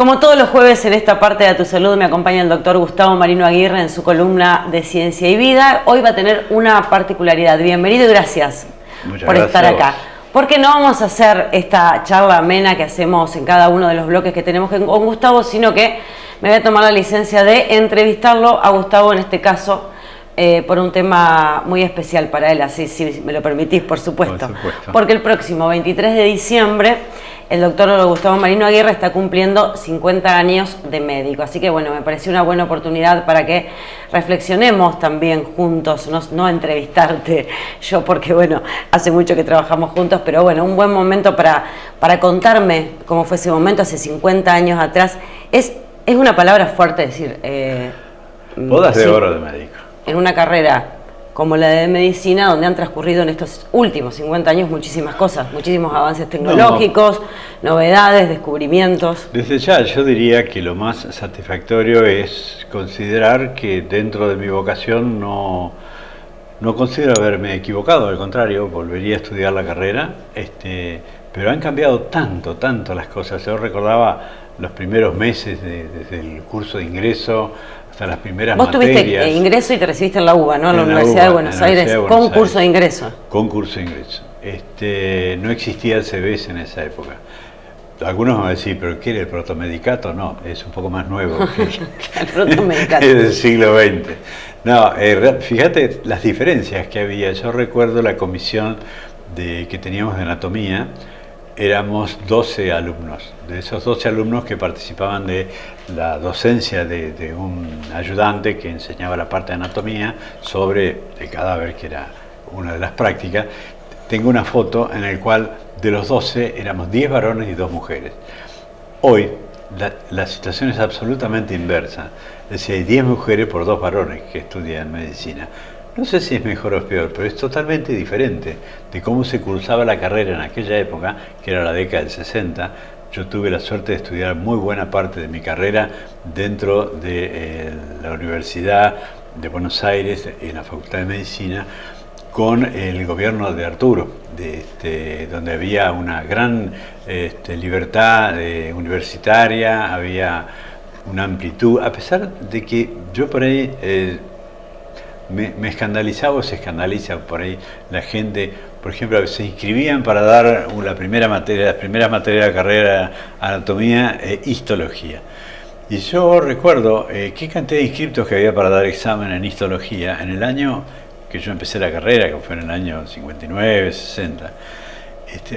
Como todos los jueves en esta parte de A Tu Salud me acompaña el doctor Gustavo Marino Aguirre en su columna de Ciencia y Vida. Hoy va a tener una particularidad. Bienvenido y gracias por estar acá. Porque no vamos a hacer esta charla amena que hacemos en cada uno de los bloques que tenemos con Gustavo, sino que me voy a tomar la licencia de entrevistarlo a Gustavo en este caso por un tema muy especial para él, así si me lo permitís, por supuesto. Porque el próximo 23 de diciembre el doctor Gustavo Marino Aguirre está cumpliendo 50 años de médico, así que bueno, me pareció una buena oportunidad para que reflexionemos también juntos, no entrevistarte yo porque bueno, hace mucho que trabajamos juntos, pero bueno, un buen momento para contarme cómo fue ese momento hace 50 años atrás. Es una palabra fuerte decir... bodas de oro de médico. En una carrera como la de medicina, donde han transcurrido en estos últimos 50 años muchísimas cosas, muchísimos avances tecnológicos, novedades, descubrimientos. Desde ya yo diría que lo más satisfactorio es considerar que dentro de mi vocación no considero haberme equivocado, al contrario, volvería a estudiar la carrera, pero han cambiado tanto las cosas. Yo recordaba los primeros meses desde el curso de ingreso hasta las primeras materias. Vos tuviste ingreso y te recibiste en la UBA, ¿no? En la Universidad de Buenos Aires, con curso de ingreso. Con curso de ingreso. No existía el CBS en esa época. Algunos van a decir, ¿pero qué era el protomedicato? No, es un poco más nuevo que el protomedicato. Es del siglo XX. No, fíjate las diferencias que había. Yo recuerdo la comisión que teníamos de anatomía. Éramos 12 alumnos. De esos 12 alumnos que participaban de la docencia de un ayudante que enseñaba la parte de anatomía sobre el cadáver, que era una de las prácticas. Tengo una foto en la cual de los 12 éramos 10 varones y 2 mujeres. Hoy la situación es absolutamente inversa. Es decir, hay 10 mujeres por 2 varones que estudian medicina. No sé si es mejor o peor, pero es totalmente diferente de cómo se cursaba la carrera en aquella época, que era la década del 60. Yo tuve la suerte de estudiar muy buena parte de mi carrera dentro de la Universidad de Buenos Aires, en la Facultad de Medicina, con el gobierno de Arturo, donde había una gran libertad universitaria, había una amplitud, a pesar de que yo por ahí... Me escandalizaba o se escandaliza por ahí la gente, por ejemplo, se inscribían para dar las primeras materias de la carrera anatomía e histología. Y yo recuerdo qué cantidad de inscriptos que había para dar examen en histología en el año que yo empecé la carrera, que fue en el año 59, 60.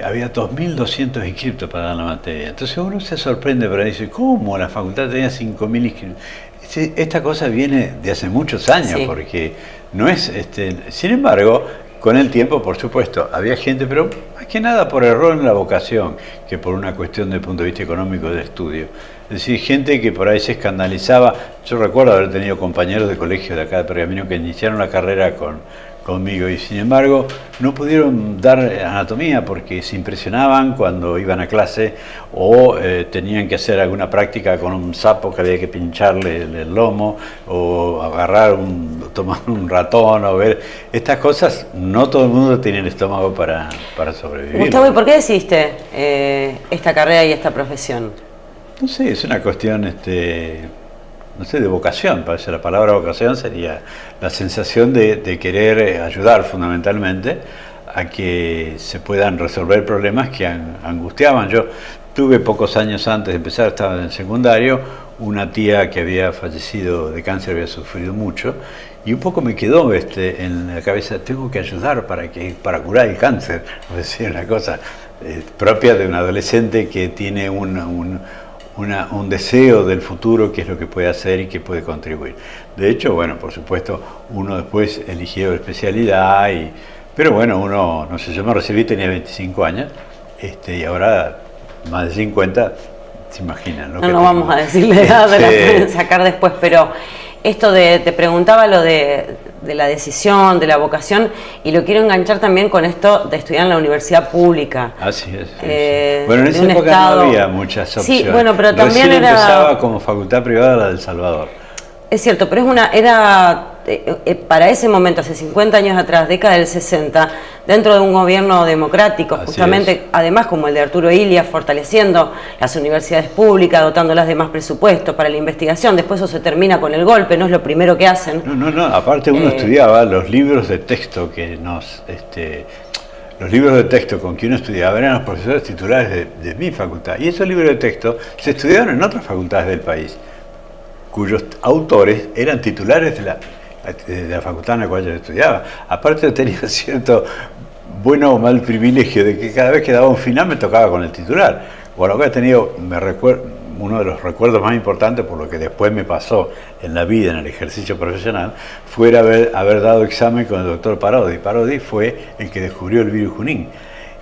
Había 2.200 inscriptos para dar la materia. Entonces uno se sorprende, pero dice, ¿cómo la facultad tenía 5.000 inscriptos? Esta cosa viene de hace muchos años, sí. Porque no es... sin embargo, con el tiempo, por supuesto, había gente, pero más que nada por error en la vocación, que por una cuestión desde el punto de vista económico del estudio. Es decir, gente que por ahí se escandalizaba. Yo recuerdo haber tenido compañeros de colegio de acá de Pergamino que iniciaron la carrera conmigo y sin embargo no pudieron dar anatomía porque se impresionaban cuando iban a clase o tenían que hacer alguna práctica con un sapo que había que pincharle el lomo o tomar un ratón o ver estas cosas. No todo el mundo tiene el estómago para sobrevivir. Gustavo, ¿y por qué decidiste esta carrera y esta profesión? No sé, es una cuestión no sé, de vocación. Parece la palabra vocación sería la sensación de querer ayudar fundamentalmente a que se puedan resolver problemas que angustiaban. Yo tuve pocos años antes de empezar, estaba en el secundario, una tía que había fallecido de cáncer, había sufrido mucho, y un poco me quedó en la cabeza, tengo que ayudar para curar el cáncer. Es decir, una cosa propia de un adolescente que tiene un deseo del futuro, qué es lo que puede hacer y qué puede contribuir. De hecho, bueno, por supuesto, uno después eligió especialidad, pero bueno, uno, no sé, yo me recibí, tenía 25 años, y ahora más de 50, se imaginan. No vamos a decirle edad, la pueden sacar después, pero esto te preguntaba lo de la decisión, de la vocación, y lo quiero enganchar también con esto de estudiar en la universidad pública. Así es. Bueno, en esa época no había muchas opciones. Sí, bueno, pero también empezaba como facultad privada la del Salvador. Es cierto, pero era para ese momento, hace 50 años atrás, década del 60, dentro de un gobierno democrático, justamente, además como el de Arturo Illia, fortaleciendo las universidades públicas, dotándolas de más presupuesto para la investigación. Después eso se termina con el golpe, no es lo primero que hacen. No, aparte uno estudiaba los libros de texto que los libros de texto con que uno estudiaba eran los profesores titulares de mi facultad. Y esos libros de texto se estudiaron en otras facultades del país, cuyos autores eran titulares de la facultad en la cual yo estudiaba. Aparte tenía cierto bueno o mal privilegio de que cada vez que daba un final me tocaba con el titular. Bueno, lo que he tenido, uno de los recuerdos más importantes por lo que después me pasó en la vida, en el ejercicio profesional, fue haber dado examen con el doctor Parodi. Parodi fue el que descubrió el virus Junín.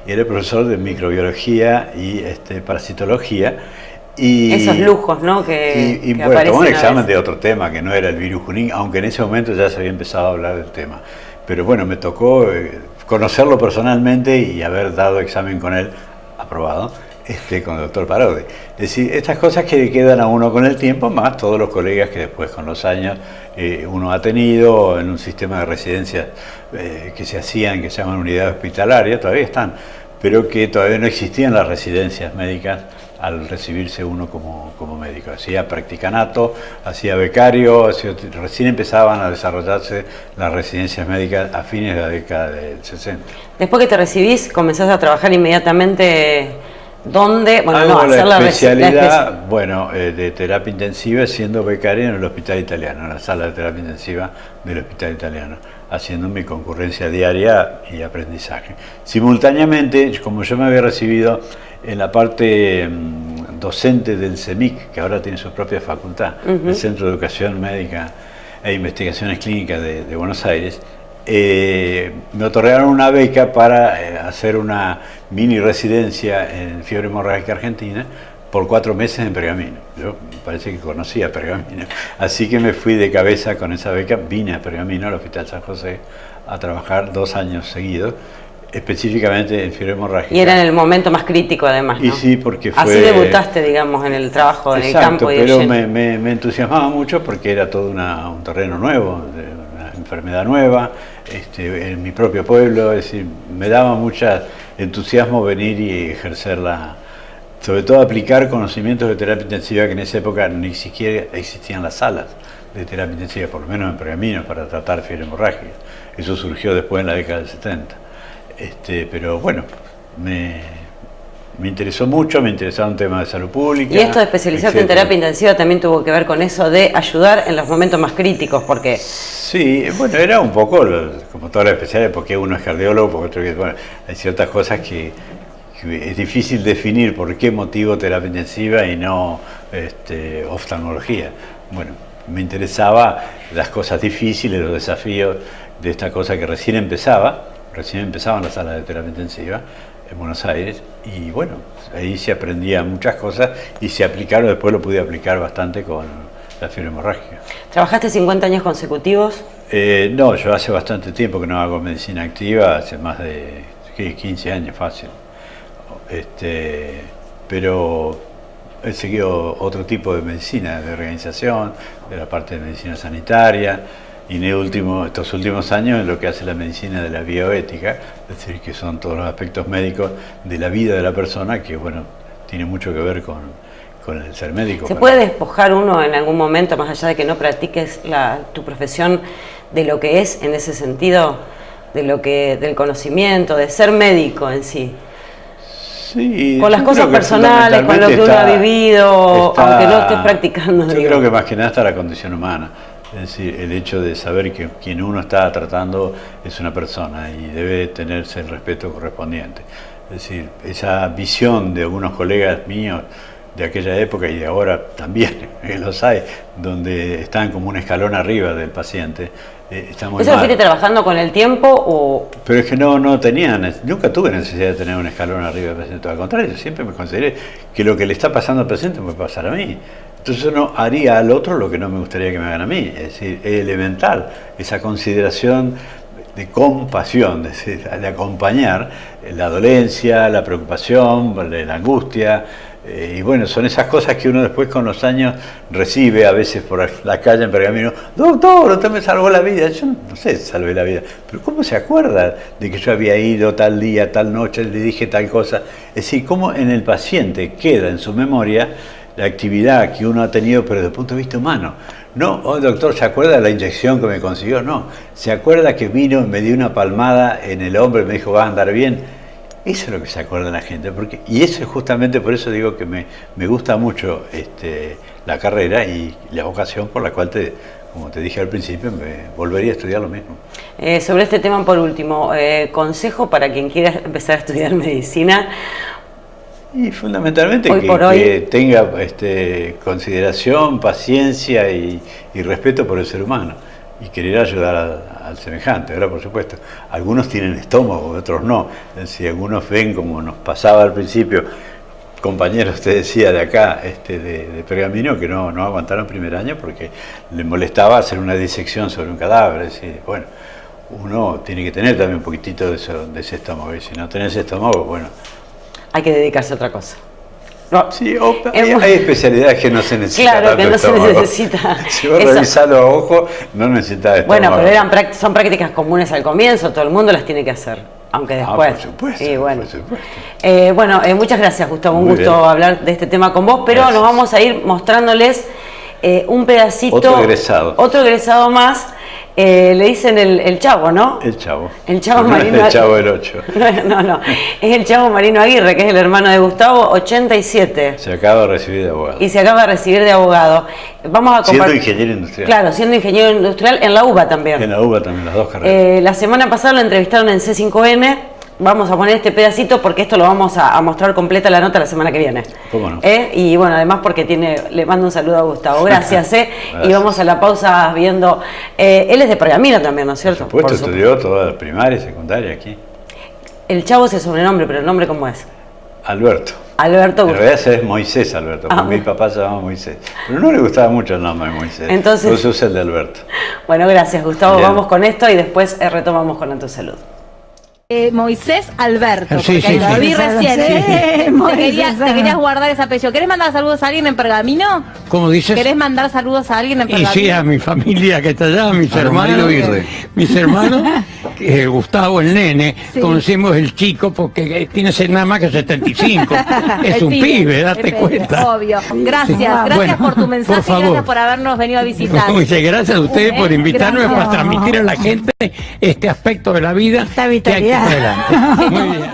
Era profesor de microbiología y parasitología. Y esos lujos, ¿no? Que bueno, tomó un examen de otro tema, que no era el virus Junín, aunque en ese momento ya se había empezado a hablar del tema. Pero bueno, me tocó conocerlo personalmente y haber dado examen con él, aprobado, con el doctor Parodi. Es decir, estas cosas que quedan a uno con el tiempo, más todos los colegas que después con los años uno ha tenido en un sistema de residencias que se hacían, que se llaman unidades hospitalarias, todavía están, pero que todavía no existían las residencias médicas al recibirse uno como médico. Hacía practicanato, hacía becario, recién empezaban a desarrollarse las residencias médicas a fines de la década del 60. Después que te recibís, comenzás a trabajar inmediatamente, ¿dónde? Bueno, no, hacer la especialidad, bueno, de terapia intensiva, siendo becario en el Hospital Italiano, en la sala de terapia intensiva del Hospital Italiano, haciendo mi concurrencia diaria y aprendizaje. Simultáneamente, como yo me había recibido en la parte docente del CEMIC, que ahora tiene su propia facultad, el Centro de Educación Médica e Investigaciones Clínicas de Buenos Aires, me otorgaron una beca para hacer una mini residencia en fiebre hemorrágica argentina por 4 meses en Pergamino. Yo parece que conocía Pergamino, así que me fui de cabeza con esa beca, vine a Pergamino, al Hospital San José, a trabajar 2 años seguidos, específicamente en fiebre hemorrágica. Y era en el momento más crítico además, ¿no? Y sí, porque fue... Así debutaste, digamos, en el trabajo, en el campo. Pero me entusiasmaba mucho porque era todo un terreno nuevo, una enfermedad nueva, en mi propio pueblo, es decir, me daba mucho entusiasmo venir y ejercerla, sobre todo aplicar conocimientos de terapia intensiva que en esa época ni siquiera existían las salas de terapia intensiva, por lo menos en Pergamino, para tratar fiebre hemorrágica. Eso surgió después en la década del 70. Pero bueno, me interesó mucho, me interesaron temas de salud pública. Y esto de especializarte en terapia intensiva también tuvo que ver con eso de ayudar en los momentos más críticos, porque... Sí, bueno, era un poco, como todas las especialidades, porque uno es cardiólogo, porque otro que... Bueno, hay ciertas cosas que es difícil definir por qué motivo terapia intensiva y no oftalmología. Bueno, me interesaba las cosas difíciles, los desafíos de esta cosa que recién empezaban las salas de terapia intensiva en Buenos Aires, y bueno, ahí se aprendía muchas cosas y se aplicaron, después lo pude aplicar bastante con la fiebre hemorrágica. ¿Trabajaste 50 años consecutivos? No, yo hace bastante tiempo que no hago medicina activa, hace más de 15 años fácil. Pero he seguido otro tipo de medicina, de organización, de la parte de medicina sanitaria, y estos últimos años en lo que hace la medicina de la bioética, es decir, que son todos los aspectos médicos de la vida de la persona, que bueno, tiene mucho que ver con el ser médico. ¿Se puede despojar uno en algún momento, más allá de que no practiques tu profesión, de lo que es en ese sentido, del conocimiento, de ser médico en sí? Sí, con las cosas personales, con lo que uno ha vivido, aunque no estés practicando. Yo creo que más que nada está la condición humana. Es decir, el hecho de saber que quien uno está tratando es una persona y debe tenerse el respeto correspondiente. Es decir, esa visión de algunos colegas míos de aquella época y de ahora también, que los hay, donde están como un escalón arriba del paciente, está muy mal. ¿Eso lo fuiste trabajando con el tiempo o...? Pero es que nunca tuve necesidad de tener un escalón arriba del paciente. Al contrario, siempre me consideré que lo que le está pasando al paciente me puede pasar a mí. Entonces yo no haría al otro lo que no me gustaría que me hagan a mí. Es decir, es elemental esa consideración de compasión, de acompañar la dolencia, la preocupación, la angustia, Y bueno, son esas cosas que uno después con los años recibe a veces por la calle en Pergamino. Doctor, usted me salvó la vida. Yo no sé si salvé la vida, pero ¿cómo se acuerda de que yo había ido tal día, tal noche, le dije tal cosa? Es decir, cómo en el paciente queda en su memoria la actividad que uno ha tenido, pero desde el punto de vista humano. No, oh doctor, ¿se acuerda de la inyección que me consiguió? No, ¿se acuerda que vino y me dio una palmada en el hombro y me dijo, va a andar bien? Eso es lo que se acuerda la gente, y eso es justamente por eso digo que me gusta mucho la carrera y la vocación por la cual, como te dije al principio, me volvería a estudiar lo mismo. Sobre este tema, por último, consejo para quien quiera empezar a estudiar medicina. Y fundamentalmente que tenga consideración, paciencia y respeto por el ser humano. Y querer ayudar al semejante. Ahora, por supuesto, algunos tienen estómago, otros no. Si algunos ven, como nos pasaba al principio, compañeros, usted decía, de acá, de Pergamino, que no aguantaron primer año porque les molestaba hacer una disección sobre un cadáver. Es decir, bueno, uno tiene que tener también un poquitito de ese estómago. Y si no tenés estómago, bueno... Hay que dedicarse a otra cosa. No, sí, hay especialidades que no se necesitan. Claro, que no se necesita. Si vos revisás los ojos, no necesitas estómago. Bueno, pero son prácticas comunes al comienzo, todo el mundo las tiene que hacer, aunque después. Por supuesto, y bueno. por supuesto. Bueno, muchas gracias, Gustavo, un gusto hablar de este tema con vos, pero gracias. Nos vamos a ir mostrándoles un pedacito. Otro egresado más. Le dicen el Chavo, ¿no? El Chavo. El Chavo no Marino. Es el Chavo del 8. No. Es el Chavo Marino Aguirre, que es el hermano de Gustavo, 87. Se acaba de recibir de abogado. Y se acaba de recibir de abogado. Vamos a siendo ingeniero industrial. Claro, siendo ingeniero industrial en la UBA también. En la UBA también, las dos carreras. La semana pasada lo entrevistaron en C5N. Vamos a poner este pedacito porque esto lo vamos a mostrar completa la nota la semana que viene. ¿Cómo no? Y bueno, además porque le mando un saludo a Gustavo. Gracias, Gracias. Y vamos a la pausa viendo... él es de Pergamino también, ¿no es cierto? Por supuesto, estudió toda la primaria y secundaria aquí. El Chavo es el sobrenombre, pero el nombre ¿cómo es? Alberto. Alberto. En realidad es Moisés Alberto, porque mi papá se llamaba Moisés. Pero no le gustaba mucho el nombre de Moisés. Entonces usa el de Alberto. Bueno, gracias, Gustavo. Bien. Vamos con esto y después retomamos con tu salud. Moisés Alberto, Sí, porque lo vi recién. Te querías guardar ese apellido. ¿Querés mandar saludos a alguien en Pergamino? ¿Cómo dices? ¿Querés mandar saludos a alguien en Y Pergamino? sí, a mi familia que está allá, a mis hermanos. Mis hermanos, Gustavo, el nene, Sí. conocimos el chico porque tiene nada más que 75. Es El un pibe, date cuenta. Obvio. Gracias, Sí. gracias Bueno, por tu mensaje, por favor. gracias por habernos venido a visitar. Muchas gracias a ustedes por invitarme Gracias. para transmitir a la gente este aspecto de la vida Esta que hay que vitalidad. adelante. Muy bien.